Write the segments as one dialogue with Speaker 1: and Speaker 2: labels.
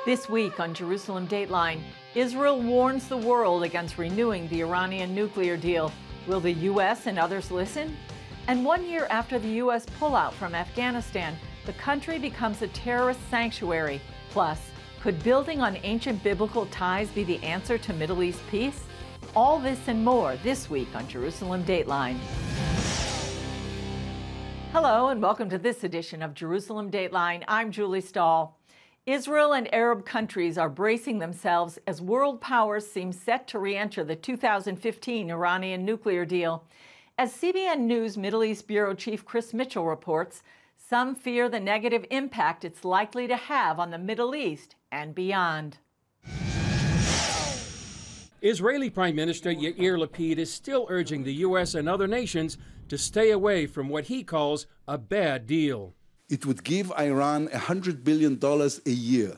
Speaker 1: This week on Jerusalem Dateline, Israel warns the world against renewing the Iranian nuclear deal. Will the U.S. and others listen? And 1 year after the U.S. pullout from Afghanistan, the country becomes a terrorist sanctuary. Plus, could building on ancient biblical ties be the answer to Middle East peace? All this and more this week on Jerusalem Dateline. Hello and welcome to this edition of Jerusalem Dateline. I'm Julie Stahl. Israel and Arab countries are bracing themselves as world powers seem set to re-enter the 2015 Iranian nuclear deal. As CBN News Middle East Bureau Chief Chris Mitchell reports, some fear the negative impact it's likely to have on the Middle East and beyond.
Speaker 2: Israeli Prime Minister Yair Lapid is still urging the U.S. and other nations to stay away from what he calls a bad deal.
Speaker 3: It would give Iran $100 billion a year.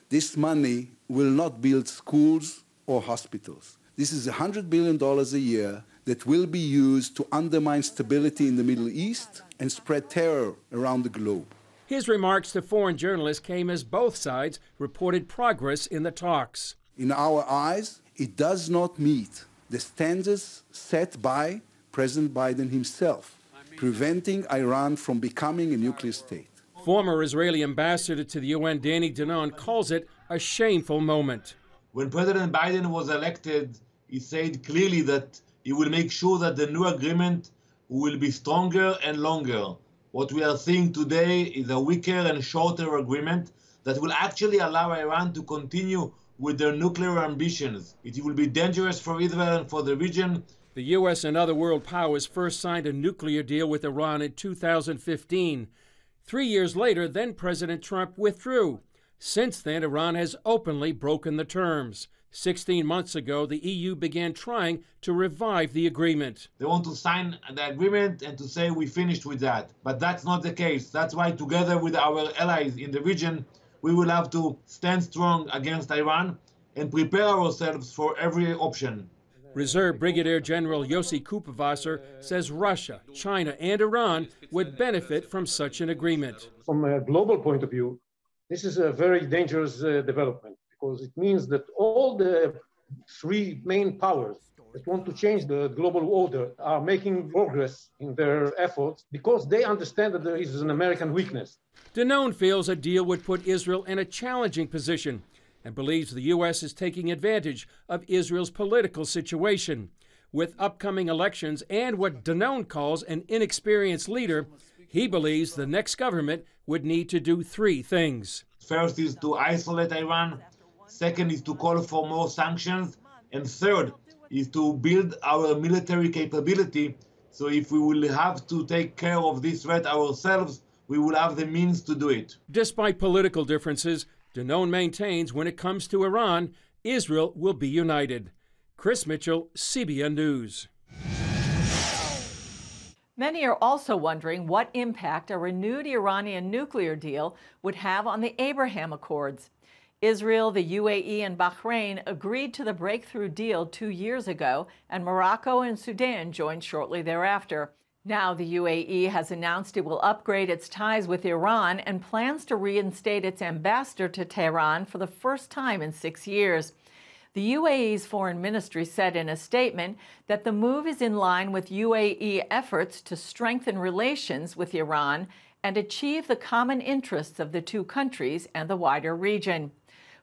Speaker 3: This money will not build schools or hospitals. This is $100 billion a year that will be used to undermine stability in the Middle East and spread terror around the globe.
Speaker 2: His remarks to foreign journalists came as both sides reported progress in the talks.
Speaker 3: In our eyes, it does not meet the standards set by President Biden himself, preventing Iran from becoming a nuclear state.
Speaker 2: Former Israeli ambassador to the UN, Danny Danon, calls it a shameful moment.
Speaker 4: When President Biden was elected, he said clearly that he will make sure that the new agreement will be stronger and longer. What we are seeing today is a weaker and shorter agreement that will actually allow Iran to continue with their nuclear ambitions. It will be dangerous for Israel and for the region.
Speaker 2: The U.S. and other world powers first signed a nuclear deal with Iran in 2015. 3 years later, then President Trump withdrew. Since then, Iran has openly broken the terms. 16 months ago, the EU began trying to revive the agreement.
Speaker 4: They want to sign the agreement and to say we finished with that. But that's not the case. That's why together with our allies in the region, we will have to stand strong against Iran and prepare ourselves for every option.
Speaker 2: Reserve Brigadier General Yossi Kuperwasser says Russia, China, and Iran would benefit from such an agreement.
Speaker 5: From a global point of view, this is a very dangerous development because it means that all the three main powers that want to change the global order are making progress in their efforts because they understand that there is an American weakness.
Speaker 2: Danon feels a deal would put Israel in a challenging position and believes the U.S. is taking advantage of Israel's political situation. With upcoming elections and what Danon calls an inexperienced leader, he believes the next government would need to do three things.
Speaker 4: First is to isolate Iran. Second is to call for more sanctions. And third is to build our military capability. So if we will have to take care of this threat ourselves, we will have the means to do it.
Speaker 2: Despite political differences, Danon maintains when it comes to Iran, Israel will be united. Chris Mitchell, CBN News.
Speaker 1: Many are also wondering what impact a renewed Iranian nuclear deal would have on the Abraham Accords. Israel, the UAE, and Bahrain agreed to the breakthrough deal 2 years ago, and Morocco and Sudan joined shortly thereafter. Now the UAE has announced it will upgrade its ties with Iran and plans to reinstate its ambassador to Tehran for the first time in 6 years. The UAE's foreign ministry said in a statement that the move is in line with UAE efforts to strengthen relations with Iran and achieve the common interests of the two countries and the wider region.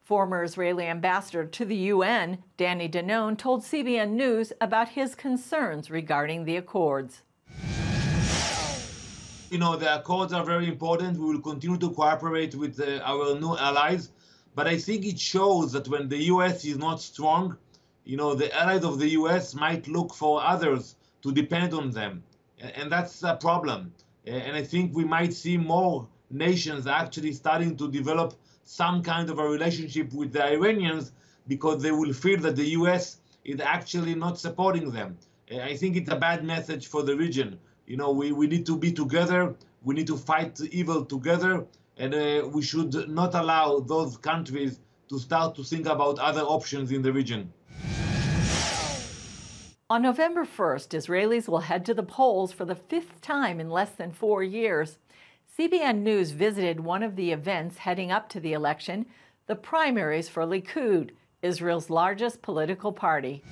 Speaker 1: Former Israeli ambassador to the UN, Danny Danon, told CBN News about his concerns regarding the accords.
Speaker 4: You know, the accords are very important. We will continue to cooperate with our new allies. But I think it shows that when the U.S. is not strong, you know, the allies of the U.S. might look for others to depend on them. And that's a problem. And I think we might see more nations actually starting to develop some kind of a relationship with the Iranians because they will feel that the U.S. is actually not supporting them. I think it's a bad message for the region. You know, we need to be together, we need to fight evil together, and we should not allow those countries to start to think about other options in the region.
Speaker 1: On November 1st, Israelis will head to the polls for the 5th time in less than 4 years. CBN News visited one of the events heading up to the election, the primaries for Likud, Israel's largest political party.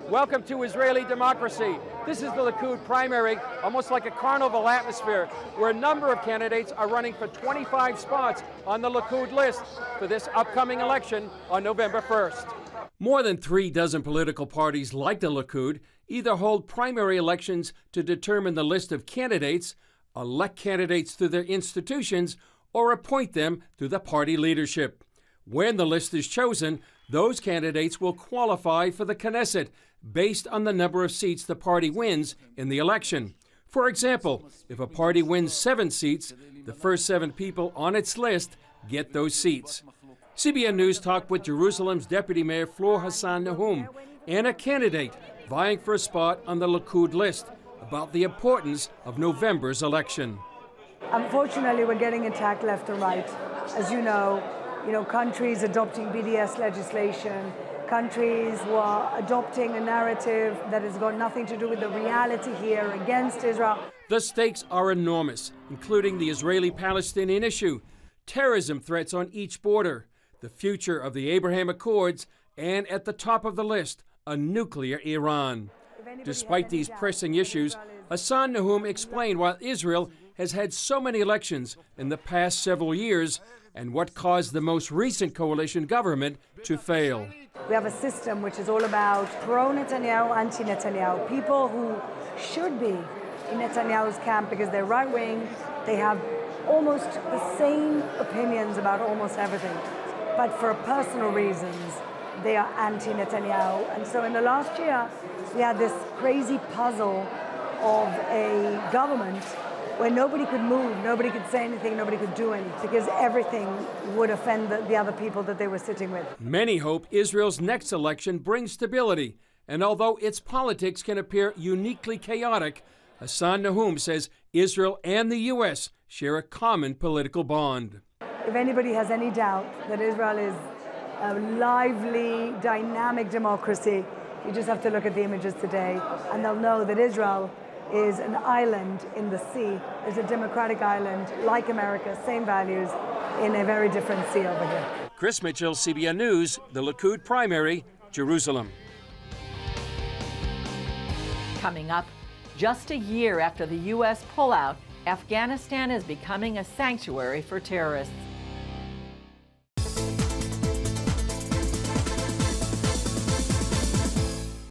Speaker 2: Welcome to Israeli democracy. This is the Likud primary, almost like a carnival atmosphere, where a number of candidates are running for 25 spots on the Likud list for this upcoming election on November 1st. More than 36 political parties like the Likud either hold primary elections to determine the list of candidates, elect candidates through their institutions, or appoint them through the party leadership. When the list is chosen, those candidates will qualify for the Knesset based on the number of seats the party wins in the election. For example, if a party wins 7 seats, the first 7 people on its list get those seats. CBN News talked with Jerusalem's Deputy Mayor Flor Hassan Nahum and a candidate vying for a spot on the Likud list about the importance of November's election.
Speaker 6: Unfortunately, we're getting attacked left and right. As you know, countries adopting BDS legislation, countries who are adopting a narrative that has got nothing to do with the reality here against Israel.
Speaker 2: The stakes are enormous, including the Israeli-Palestinian issue, terrorism threats on each border, the future of the Abraham Accords, and at the top of the list, a nuclear Iran. Despite these pressing issues, Hassan Nahum explained why Israel has had so many elections in the past several years and what caused the most recent coalition government to fail.
Speaker 6: We have a system which is all about pro-Netanyahu, anti-Netanyahu, people who should be in Netanyahu's camp because they're right-wing, they have almost the same opinions about almost everything, but for personal reasons, they are anti-Netanyahu. And so in the last year, we had this crazy puzzle of a government where nobody could move, nobody could say anything, nobody could do anything, because everything would offend the other people that they were sitting with.
Speaker 2: Many hope Israel's next election brings stability, and although its politics can appear uniquely chaotic, Hassan Nahum says Israel and the U.S. share a common political bond.
Speaker 6: If anybody has any doubt that Israel is a lively, dynamic democracy, you just have to look at the images today, and they'll know that Israel is an island in the sea. It's a democratic island, like America, same values, in a very different sea over here.
Speaker 2: Chris Mitchell, CBN News, the Likud primary, Jerusalem.
Speaker 1: Coming up, just a year after the U.S. pullout, Afghanistan is becoming a sanctuary for terrorists.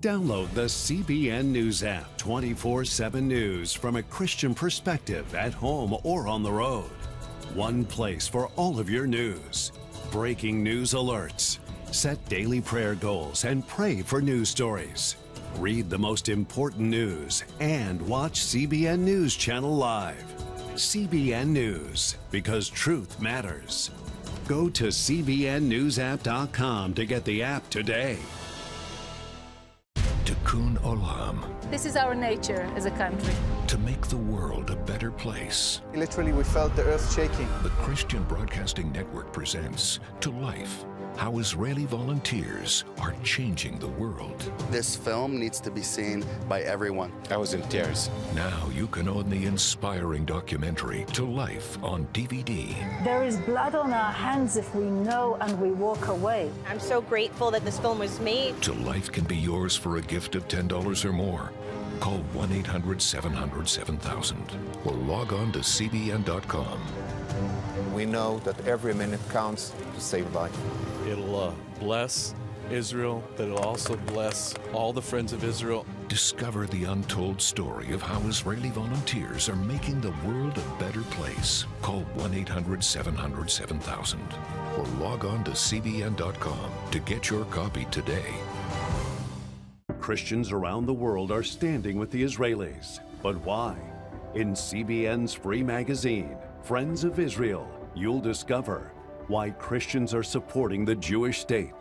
Speaker 7: Download the CBN News app, 24/7 news from a Christian perspective at home or on the road. One place for all of your news. Breaking news alerts. Set daily prayer goals and pray for news stories. Read the most important news and watch CBN News Channel live. CBN News, because truth matters. Go to cbnnewsapp.com to get the app today.
Speaker 8: Tikkun Olam.
Speaker 9: This is our nature as a country.
Speaker 8: To make the world a better place.
Speaker 10: Literally, we felt the earth shaking.
Speaker 8: The Christian Broadcasting Network presents To Life, how Israeli volunteers are changing the world.
Speaker 10: This film needs to be seen by everyone.
Speaker 11: I was in tears.
Speaker 8: Now you can own the inspiring documentary To Life on DVD.
Speaker 9: There is blood on our hands if we know and we walk away.
Speaker 12: I'm so grateful that this film was made.
Speaker 8: To Life can be yours for a gift of $10 or more. Call 1-800-700-7000 or log on to cbn.com.
Speaker 10: We know that every minute counts to save life.
Speaker 11: It'll bless Israel, but it'll also bless all the friends of Israel.
Speaker 8: Discover the untold story of how Israeli volunteers are making the world a better place. Call 1-800-700-7000 or log on to cbn.com to get your copy today.
Speaker 7: Christians around the world are standing with the Israelis. But why? In CBN's free magazine, Friends of Israel, you'll discover why Christians are supporting the Jewish state,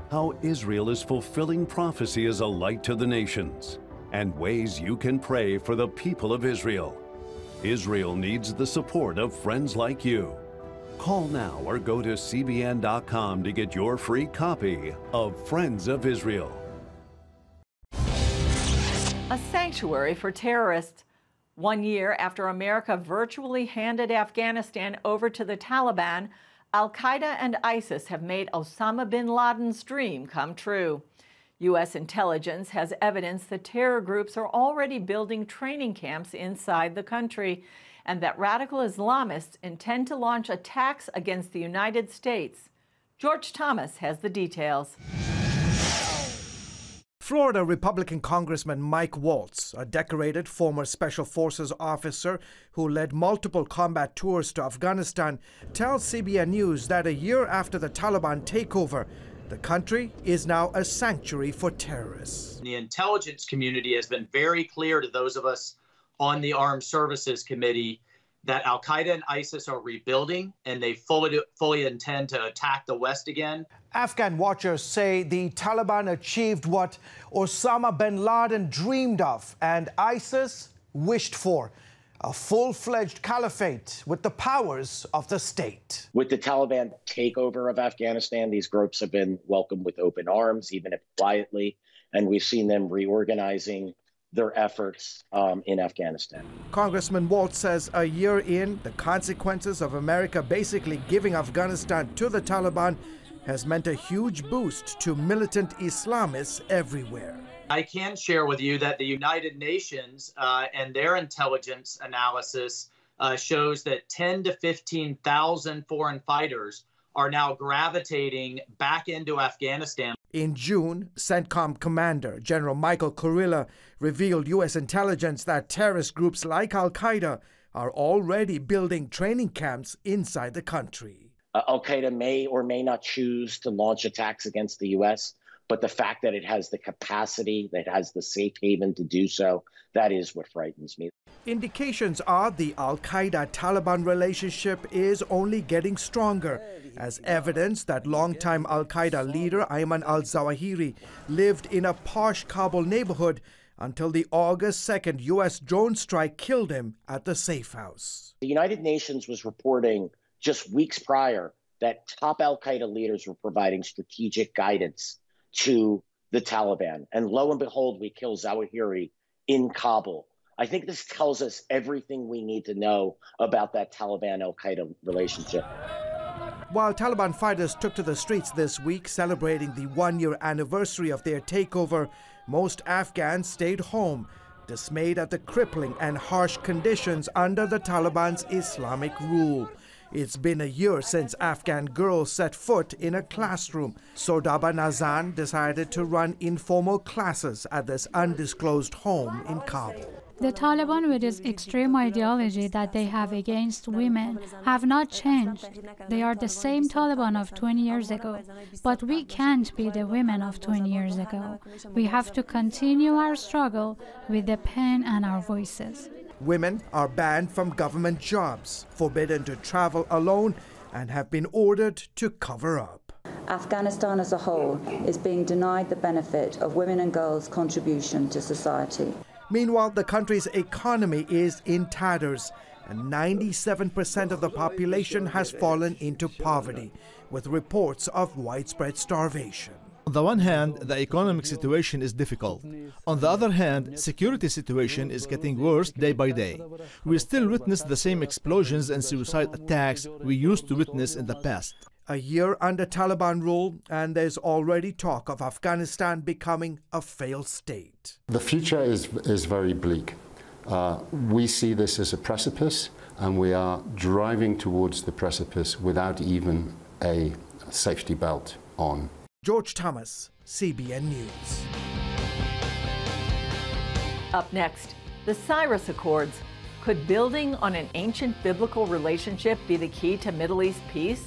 Speaker 7: how Israel is fulfilling prophecy as a light to the nations, and ways you can pray for the people of Israel. Israel needs the support of friends like you. Call now or go to cbn.com to get your free copy of Friends of Israel.
Speaker 1: A sanctuary for terrorists. 1 year after America virtually handed Afghanistan over to the Taliban, Al-Qaeda and ISIS have made Osama bin Laden's dream come true. U.S. intelligence has evidence that terror groups are already building training camps inside the country, and that radical Islamists intend to launch attacks against the United States. George Thomas has the details.
Speaker 13: Florida Republican Congressman Mike Waltz, a decorated former Special Forces officer who led multiple combat tours to Afghanistan, tells CBN News that a year after the Taliban takeover, the country is now a sanctuary for terrorists.
Speaker 14: The intelligence community has been very clear to those of us on the Armed Services Committee that Al-Qaeda and ISIS are rebuilding, and they fully intend to attack the West again.
Speaker 13: Afghan watchers say the Taliban achieved what Osama bin Laden dreamed of and ISIS wished for: a full-fledged caliphate with the powers of the state.
Speaker 15: With the Taliban takeover of Afghanistan, these groups have been welcomed with open arms, even if quietly, and we've seen them reorganizing their efforts in Afghanistan.
Speaker 13: Congressman Waltz says a year in, the consequences of America basically giving Afghanistan to the Taliban has meant a huge boost to militant Islamists everywhere.
Speaker 14: I can share with you that the United Nations and their intelligence analysis shows that 10 to 15,000 foreign fighters are now gravitating back into Afghanistan.
Speaker 13: In June, CENTCOM Commander General Michael Kurilla revealed U.S. intelligence that terrorist groups like Al-Qaeda are already building training camps inside the country.
Speaker 15: Al-Qaeda may or may not choose to launch attacks against the U.S., but the fact that it has the capacity, that it has the safe haven to do so, that is what frightens me.
Speaker 13: Indications are the Al-Qaeda-Taliban relationship is only getting stronger, as evidence that longtime Al-Qaeda leader Ayman al-Zawahiri lived in a posh Kabul neighborhood until the August 2nd U.S. drone strike killed him at the safe house.
Speaker 15: The United Nations was reporting just weeks prior that top Al-Qaeda leaders were providing strategic guidance to the Taliban. And lo and behold, we kill Zawahiri in Kabul. I think this tells us everything we need to know about that Taliban-Al-Qaeda relationship.
Speaker 13: While Taliban fighters took to the streets this week celebrating the one-year anniversary of their takeover, most Afghans stayed home, dismayed at the crippling and harsh conditions under the Taliban's Islamic rule. It's been a year since Afghan girls set foot in a classroom. Sodaba Nazan decided to run informal classes at this undisclosed home in Kabul.
Speaker 16: The Taliban, with its extreme ideology that they have against women, have not changed. They are the same Taliban of 20 years ago. But we can't be the women of 20 years ago. We have to continue our struggle with the pen and our voices.
Speaker 13: Women are banned from government jobs, forbidden to travel alone, and have been ordered to cover up.
Speaker 17: Afghanistan as a whole is being denied the benefit of women and girls' contribution to society.
Speaker 13: Meanwhile, the country's economy is in tatters, and 97% of the population has fallen into poverty, with reports of widespread starvation.
Speaker 18: On the one hand, the economic situation is difficult. On the other hand, security situation is getting worse day by day. We still witness the same explosions and suicide attacks we used to witness in the past.
Speaker 13: A year under Taliban rule, and there's already talk of Afghanistan becoming a failed state.
Speaker 19: The future is very bleak. We see this as a precipice, and we are driving towards the precipice without even a safety belt on.
Speaker 13: George Thomas, CBN News.
Speaker 1: Up next, the Cyrus Accords. Could building on an ancient biblical relationship be the key to Middle East peace?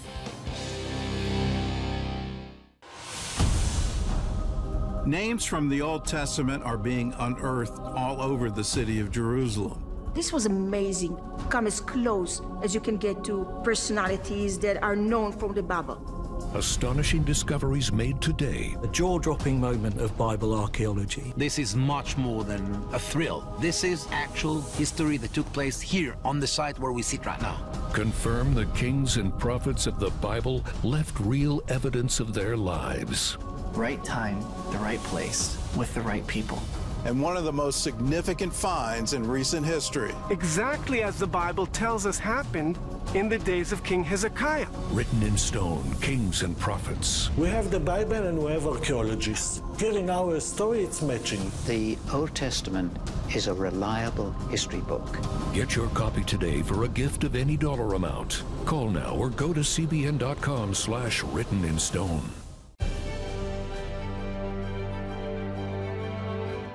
Speaker 20: Names from the Old Testament are being unearthed all over the city of Jerusalem.
Speaker 21: This was amazing. Come as close as you can get to personalities that are known from the Bible.
Speaker 8: Astonishing discoveries made today.
Speaker 22: A jaw-dropping moment of Bible archaeology.
Speaker 23: This is much more than a thrill. This is actual history that took place here on the site where we sit right now.
Speaker 8: Confirm the kings and prophets of the Bible left real evidence of their lives.
Speaker 24: Right time, the right place, with the right people.
Speaker 20: and one of the most significant finds in recent history.
Speaker 3: Exactly as the Bible tells us happened in the days of King Hezekiah.
Speaker 8: Written in stone, kings and prophets.
Speaker 4: We have the Bible and we have archaeologists. Here in our story, it's matching.
Speaker 5: The Old Testament is a reliable history book.
Speaker 8: Get your copy today for a gift of any dollar amount. Call now or go to cbn.com/written in stone.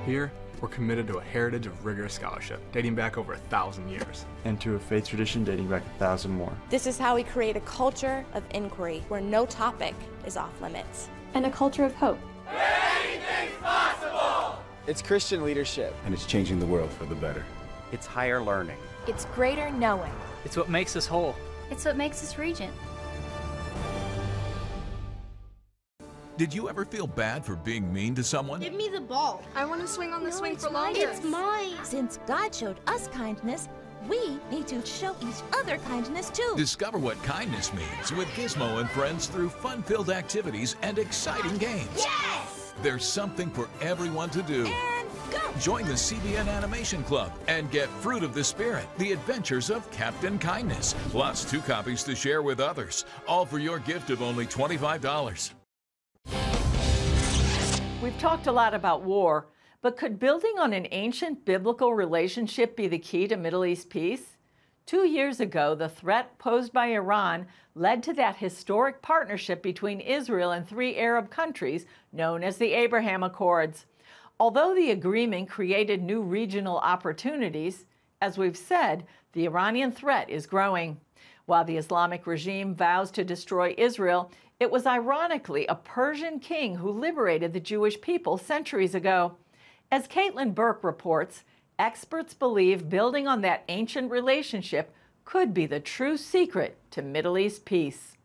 Speaker 24: Here, we're committed to a heritage of rigorous scholarship dating back over 1,000 years.
Speaker 25: And to a faith tradition dating back 1,000 more.
Speaker 26: This is how we create a culture of inquiry where no topic is off limits.
Speaker 27: And a culture of hope.
Speaker 28: Anything's possible!
Speaker 29: It's Christian leadership.
Speaker 25: And it's changing the world for the better.
Speaker 30: It's higher learning.
Speaker 31: It's greater knowing.
Speaker 32: It's what makes us whole.
Speaker 31: It's what makes us Regent.
Speaker 33: Did you ever feel bad for being mean to someone?
Speaker 34: Give me the ball. I want to swing on the swing for longer.
Speaker 31: It's mine.
Speaker 35: Since God showed us kindness, we need to show each other kindness too.
Speaker 33: Discover what kindness means with Gizmo and friends through fun-filled activities and exciting games.
Speaker 35: Yes!
Speaker 33: There's something for everyone to do.
Speaker 35: And go!
Speaker 33: Join the CBN Animation Club and get Fruit of the Spirit, The Adventures of Captain Kindness, plus 2 copies to share with others, all for your gift of only $25.
Speaker 1: We've talked a lot about war, but could building on an ancient biblical relationship be the key to Middle East peace? 2 years ago, the threat posed by Iran led to that historic partnership between Israel and 3 Arab countries known as the Abraham Accords. Although the agreement created new regional opportunities, as we've said, the Iranian threat is growing. While the Islamic regime vows to destroy Israel, it was ironically a Persian king who liberated the Jewish people centuries ago. As Caitlin Burke reports, experts believe building on that ancient relationship could be the true secret to Middle East peace.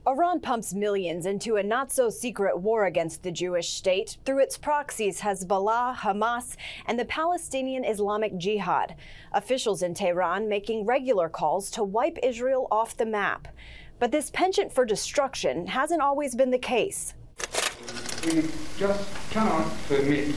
Speaker 36: Iran pumps millions into a not-so-secret war against the Jewish state through its proxies Hezbollah, Hamas, and the Palestinian Islamic Jihad. Officials in Tehran making regular calls to wipe Israel off the map. But this penchant for destruction hasn't always been the case.
Speaker 37: We just cannot permit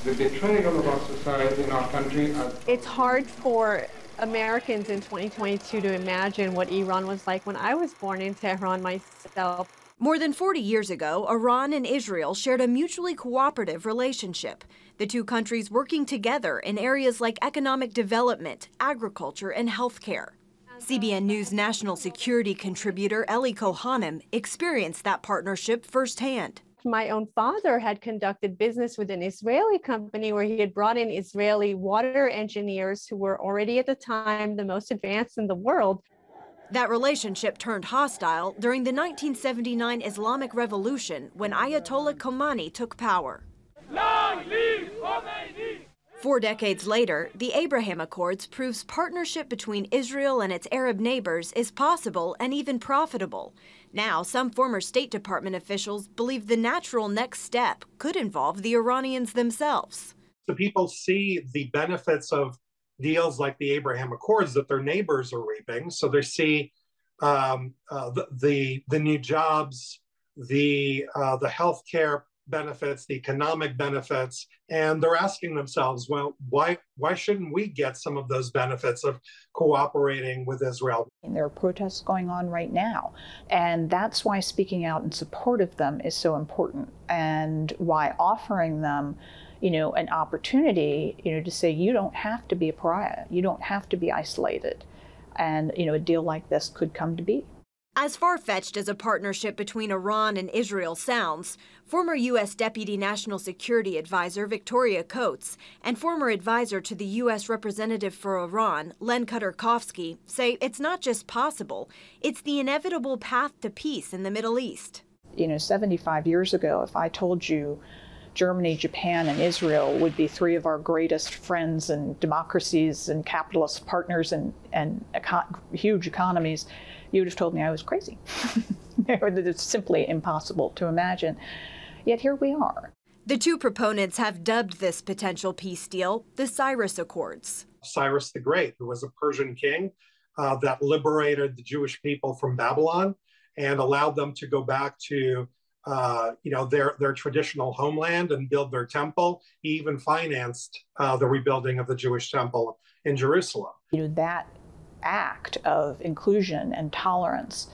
Speaker 37: the betrayal of our society and our country.
Speaker 38: It's hard for Americans in 2022 to imagine what Iran was like when I was born in Tehran myself.
Speaker 36: More than 40 years ago, Iran and Israel shared a mutually cooperative relationship. The two countries working together in areas like economic development, agriculture, and healthcare. CBN News national security contributor Eli Kohanim experienced that partnership firsthand.
Speaker 38: My own father had conducted business with an Israeli company where he had brought in Israeli water engineers who were already at the time the most advanced in the world.
Speaker 36: That relationship turned hostile during the 1979 Islamic Revolution when Ayatollah Khomeini took power.
Speaker 38: Long live Khomeini!
Speaker 36: 4 decades later, the Abraham Accords proves partnership between Israel and its Arab neighbors is possible and even profitable. Now, some former State Department officials believe the natural next step could involve the Iranians themselves.
Speaker 39: The people see the benefits of deals like the Abraham Accords that their neighbors are reaping. So they see the new jobs, the healthcare benefits, the economic benefits, and they're asking themselves, well, why shouldn't we get some of those benefits of cooperating with Israel?
Speaker 40: And there are protests going on right now, and that's why speaking out in support of them is so important, and why offering them, an opportunity, to say you don't have to be a pariah, you don't have to be isolated, and a deal like this could come to be.
Speaker 36: As far-fetched as a partnership between Iran and Israel sounds, former U.S. Deputy National Security Advisor Victoria Coates and former advisor to the U.S. Representative for Iran, Len Khodorkovsky, say it's not just possible, it's the inevitable path to peace in the Middle East.
Speaker 40: 75 years ago, if I told you Germany, Japan, and Israel would be 3 of our greatest friends and democracies and capitalist partners and huge economies, you would have told me I was crazy. It's simply impossible to imagine. Yet here we are.
Speaker 36: The two proponents have dubbed this potential peace deal the Cyrus Accords.
Speaker 39: Cyrus the Great, who was a Persian king that liberated the Jewish people from Babylon and allowed them to go back to their traditional homeland and build their temple. He even financed the rebuilding of the Jewish temple in Jerusalem.
Speaker 40: That act of inclusion and tolerance,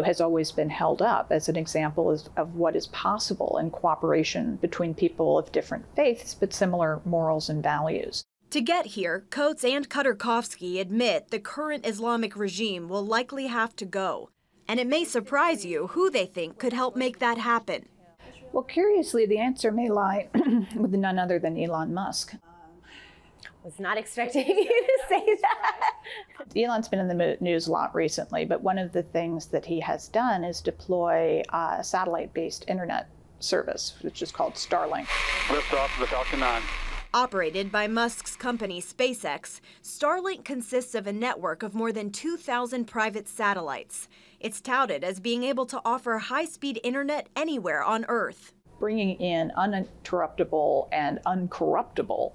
Speaker 40: has always been held up as an example of what is possible in cooperation between people of different faiths but similar morals and values.
Speaker 2: To get here, Coates and Khodorkovsky admit the current Islamic regime will likely have to go. And it may surprise you who they think could help make that happen.
Speaker 40: Well, curiously, the answer may lie with none other than Elon Musk.
Speaker 36: Was not expecting you to say that.
Speaker 40: Elon's been in the news a lot recently, but one of the things that he has done is deploy a satellite-based internet service, which is called Starlink.
Speaker 6: Liftoff of the Falcon 9.
Speaker 2: Operated by Musk's company SpaceX, Starlink consists of a network of more than 2,000 private satellites. It's touted as being able to offer high-speed internet anywhere on Earth.
Speaker 40: Bringing in uninterruptible and uncorruptible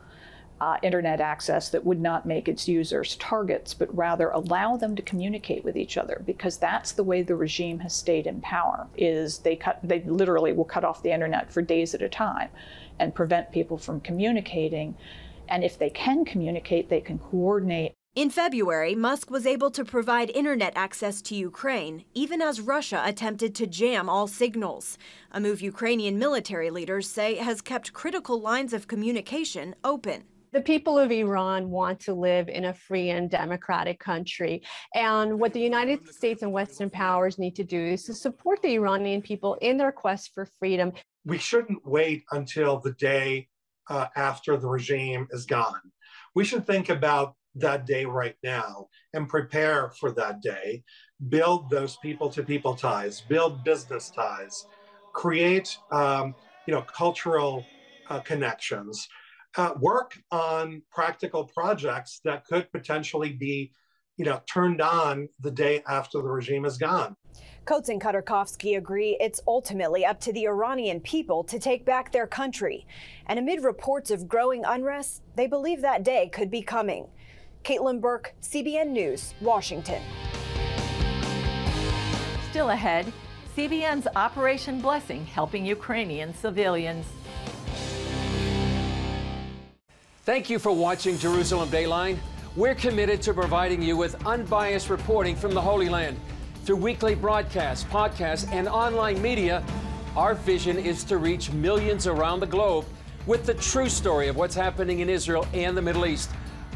Speaker 40: internet access that would not make its users targets, but rather allow them to communicate with each other, because that's the way the regime has stayed in power, is they literally will cut off the internet for days at a time and prevent people from communicating. And if they can communicate, they can coordinate.
Speaker 2: In February, Musk was able to provide internet access to Ukraine, even as Russia attempted to jam all signals, a move Ukrainian military leaders say has kept critical lines of communication open.
Speaker 38: The people of Iran want to live in a free and democratic country. And what the United States and Western powers need to do is to support the Iranian people in their quest for freedom.
Speaker 39: We shouldn't wait until the day after the regime is gone. We should think about that day right now and prepare for that day. Build those people-to-people ties, build business ties, create cultural connections. Work on practical projects that could potentially be, turned on the day after the regime is gone.
Speaker 36: Coates and Khodorkovsky agree it's ultimately up to the Iranian people to take back their country. And amid reports of growing unrest, they believe that day could be coming. Caitlin Burke, CBN News, Washington.
Speaker 1: Still ahead, CBN's Operation Blessing helping Ukrainian civilians.
Speaker 7: Thank you for watching Jerusalem Dateline. We're committed to providing you with unbiased reporting from the Holy Land. Through weekly broadcasts, podcasts, and online media, our vision is to reach millions around the globe with the true story of what's happening in Israel and the Middle East,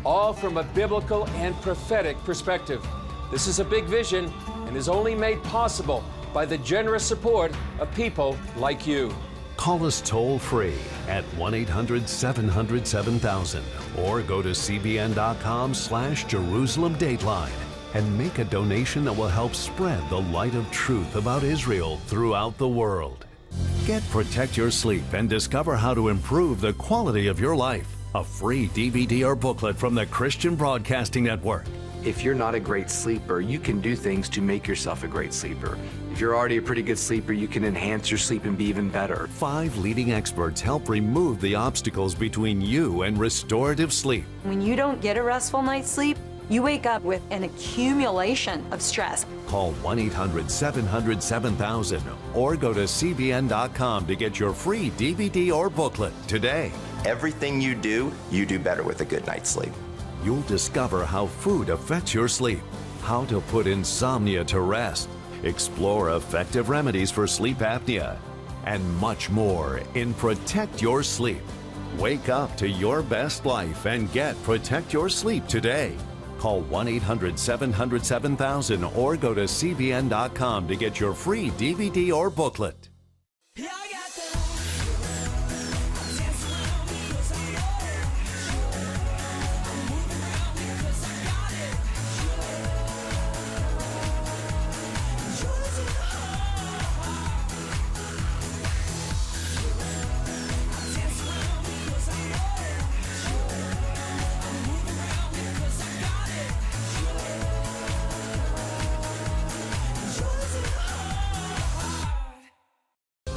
Speaker 7: all from a biblical and prophetic perspective. This is a big vision and is only made possible by the generous support of people like you.
Speaker 9: Call us toll-free at 1-800-700-7000 or go to cbn.com/Jerusalem Dateline and make a donation that will help spread the light of truth about Israel throughout the world. Get Protect Your Sleep and discover how to improve the quality of your life. A free DVD or booklet from the Christian Broadcasting Network.
Speaker 10: If you're not a great sleeper, you can do things to make yourself a great sleeper. If you're already a pretty good sleeper, you can enhance your sleep and be even better.
Speaker 9: 5 leading experts help remove the obstacles between you and restorative sleep.
Speaker 11: When you don't get a restful night's sleep, you wake up with an accumulation of stress.
Speaker 9: Call 1-800-700-7000 or go to cbn.com to get your free DVD or booklet today.
Speaker 12: Everything you do better with a good night's sleep.
Speaker 9: You'll discover how food affects your sleep, how to put insomnia to rest, explore effective remedies for sleep apnea, and much more in Protect Your Sleep. Wake up to your best life and get Protect Your Sleep today. Call 1-800-700-7000 or go to cbn.com to get your free DVD or booklet.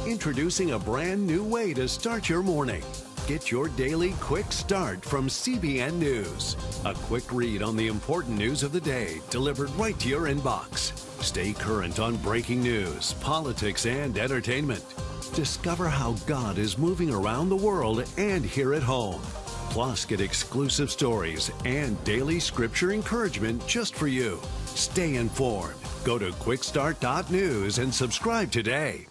Speaker 9: Introducing a brand new way to start your morning. Get your daily quick start from CBN News. A quick read on the important news of the day delivered right to your inbox. Stay current on breaking news, politics, and entertainment. Discover how God is moving around the world and here at home. Plus, get exclusive stories and daily scripture encouragement just for you. Stay informed. Go to quickstart.news and subscribe today.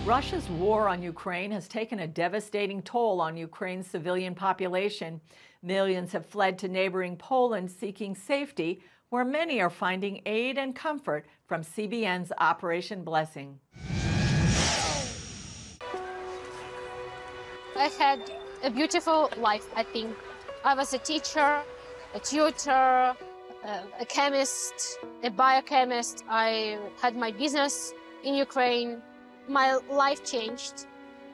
Speaker 1: Russia's war on Ukraine has taken a devastating toll on Ukraine's civilian population. Millions have fled to neighboring Poland seeking safety, where many are finding aid and comfort from CBN's Operation Blessing.
Speaker 3: I had a beautiful life, I think. I was a teacher, a tutor, a chemist, a biochemist. I had my business in Ukraine. My life changed.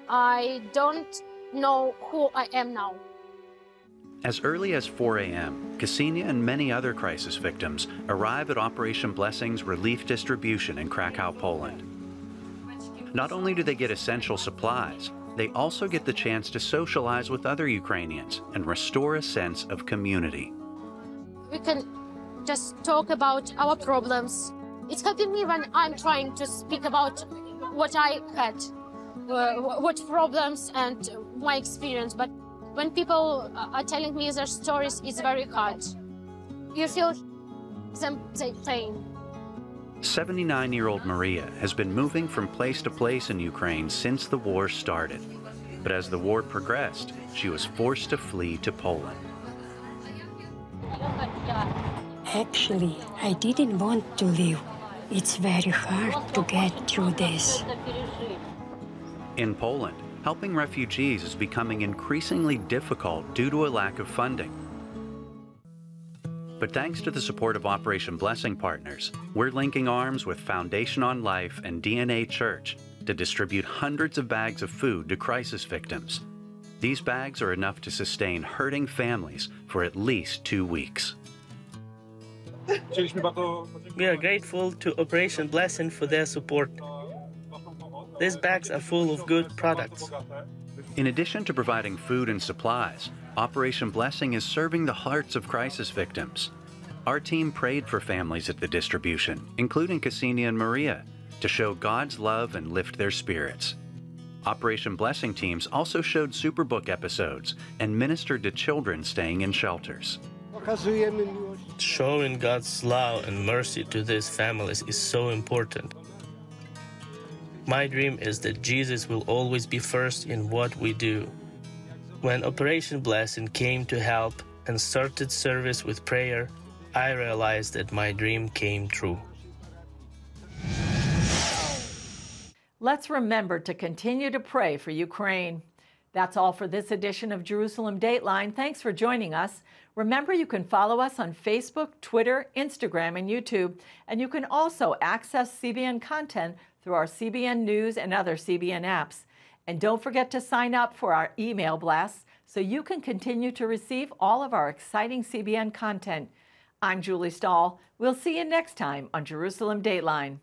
Speaker 3: I don't know who I am now.
Speaker 4: As early as 4 a.m., Ksenia and many other crisis victims arrive at Operation Blessing's relief distribution in Krakow, Poland. Not only do they get essential supplies, they also get the chance to socialize with other Ukrainians and restore a sense of community.
Speaker 3: We can just talk about our problems. It's helping me when I'm trying to speak about what I had, what problems and my experience. But when people are telling me their stories, it's very hard. You feel them pain.
Speaker 4: 79-year-old Maria has been moving from place to place in Ukraine since the war started. But as the war progressed, she was forced to flee to Poland.
Speaker 5: Actually, I didn't want to leave. It's very hard to get through this.
Speaker 4: In Poland, helping refugees is becoming increasingly difficult due to a lack of funding. But thanks to the support of Operation Blessing partners, we're linking arms with Foundation on Life and DNA Church to distribute hundreds of bags of food to crisis victims. These bags are enough to sustain hurting families for at least 2 weeks.
Speaker 8: We are grateful to Operation Blessing for their support. These bags are full of good products.
Speaker 4: In addition to providing food and supplies, Operation Blessing is serving the hearts of crisis victims. Our team prayed for families at the distribution, including Ksenia and Maria, to show God's love and lift their spirits. Operation Blessing teams also showed Superbook episodes and ministered to children staying in shelters.
Speaker 8: Showing God's love and mercy to these families is so important. My dream is that Jesus will always be first in what we do. When Operation Blessing came to help and started service with prayer, I realized that my dream came true.
Speaker 1: Let's remember to continue to pray for Ukraine. That's all for this edition of Jerusalem Dateline. Thanks for joining us. Remember, you can follow us on Facebook, Twitter, Instagram, and YouTube. And you can also access CBN content through our CBN News and other CBN apps. And don't forget to sign up for our email blasts so you can continue to receive all of our exciting CBN content. I'm Julie Stahl. We'll see you next time on Jerusalem Dateline.